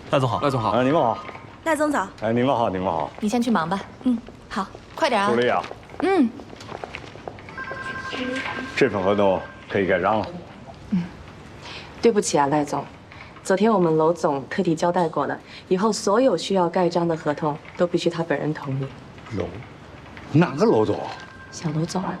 赖总好，赖总好。你们好。赖总早。你们好，你们好。你先去忙吧。好，快点啊。助理啊。这份合同可以盖章了。对不起啊，赖总，昨天我们娄总特地交代过了，以后所有需要盖章的合同都必须他本人同意。哪个娄总？小娄总啊。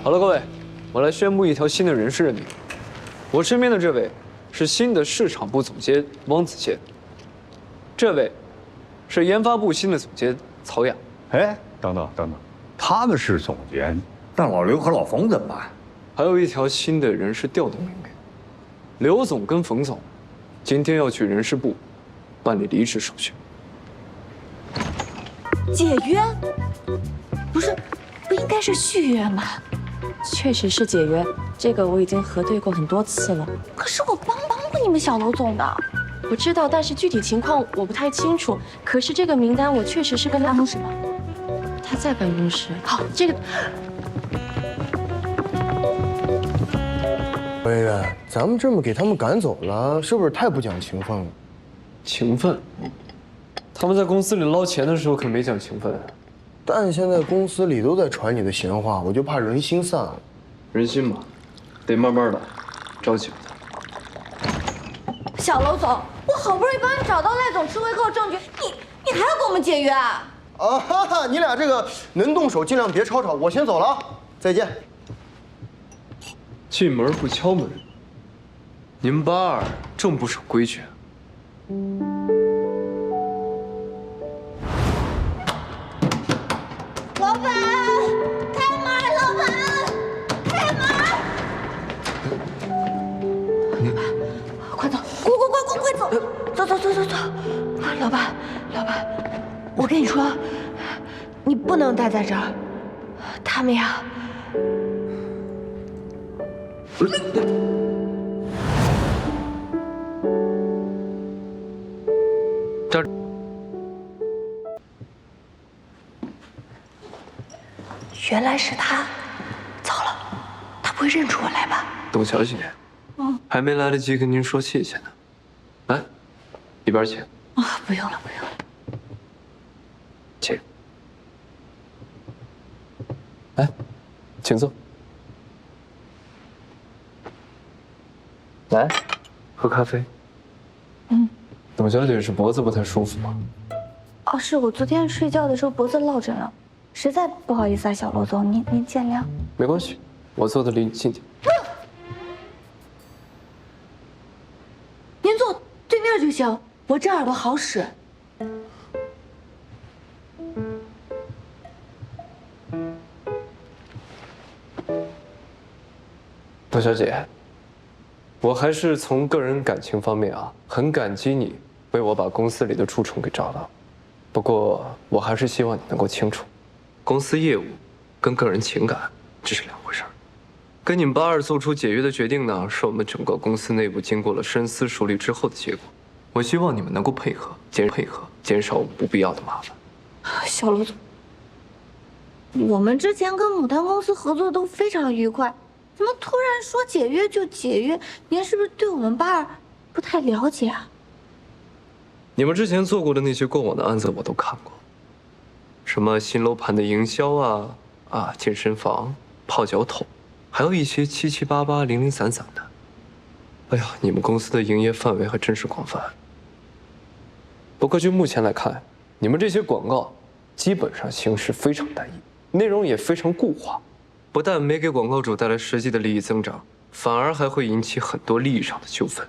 好了，各位，我来宣布一条新的人事任命。我身边的这位是新的市场部总监汪子健，这位是研发部新的总监曹雅。哎，等等，他们是总监，那老刘和老冯怎么办？还有一条新的人事调动命令，刘总跟冯总今天要去人事部办理离职手续。解约？不是，不应该是续约吗？ 确实是解约，这个我已经核对过很多次了。可是我帮过你们小娄总的，我知道，但是具体情况我不太清楚。可是这个名单我确实是跟他办公室吗？他在办公室。好，这个。委员，咱们这么给他们赶走了，是不是太不讲情分了？情分？他们在公司里捞钱的时候可没讲情分。 但现在公司里都在传你的闲话，我就怕人心散了。人心嘛，得慢慢来，着急不得。小娄总，我好不容易帮你找到赖总吃回扣证据，你还要跟我们解约啊？啊哈哈！你俩这个能动手尽量别吵吵，我先走了啊，再见。进门不敲门，你们八二正不守规矩。 老板，开门！老板，开门！快走，快走！走！啊，老板，我跟你说，你不能待在这儿，他们呀。这。 原来是他，糟了，他不会认出我来吧？董小姐，还没来得及跟您说谢谢呢。来，一边请。啊，不用了。请。来，请坐。来，喝咖啡。董小姐是脖子不太舒服吗？哦，是我昨天睡觉的时候脖子落枕了。 实在不好意思啊，小娄总，您见谅。没关系，我坐的离你近点。您坐对面就行，我这耳朵好使。董小姐，我还是从个人感情方面啊，很感激你为我把公司里的蛀虫给找到。不过，我还是希望你能够清楚。 公司业务跟个人情感这是两回事儿。跟你们八二做出解约的决定呢，是我们整个公司内部经过了深思熟虑之后的结果。我希望你们能够配合，减少我们不必要的麻烦。小娄总，我们之前跟牡丹公司合作都非常愉快，怎么突然说解约就解约？您是不是对我们八二不太了解啊？你们之前做过的那些过往的案子我都看过。 什么新楼盘的营销啊，健身房、泡脚桶，还有一些七七八八、零零散散的。哎呀，你们公司的营业范围还真是广泛。不过就目前来看，你们这些广告基本上形式非常单一，内容也非常固化，不但没给广告主带来实际的利益增长，反而还会引起很多利益上的纠纷。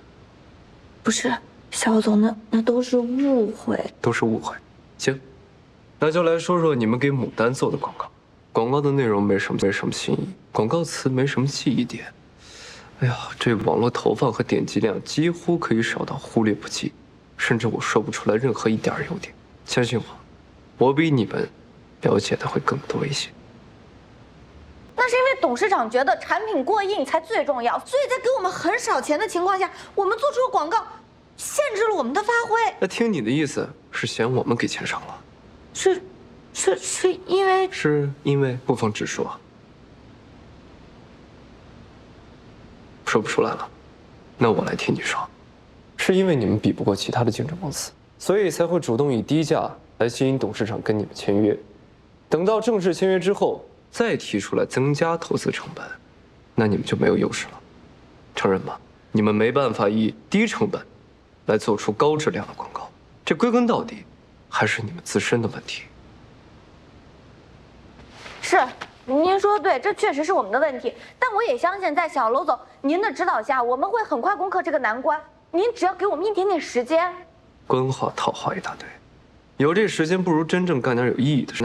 不是，小总，那都是误会，都是误会。行。 那就来说说你们给牡丹做的广告。广告的内容没什么新意，广告词没什么记忆点。哎呀，这网络投放和点击量几乎可以少到忽略不计，甚至我说不出来任何一点优点。相信我，我比你们了解的会更多一些。那是因为董事长觉得产品过硬才最重要，所以在给我们很少钱的情况下，我们做出了广告，限制了我们的发挥。那听你的意思是嫌我们给钱少了？是因为是因为不妨直说。说不出来了，那我来替你说。是因为你们比不过其他的竞争公司，所以才会主动以低价来吸引董事长跟你们签约。等到正式签约之后，再提出来增加投资成本，那你们就没有优势了。承认吧？你们没办法以低成本来做出高质量的广告，这归根到底还是你们自身的问题。是，您说的对，这确实是我们的问题。但我也相信，在小楼总您的指导下，我们会很快攻克这个难关。您只要给我们一点点时间。官话套话一大堆，有这时间不如真正干点有意义的事。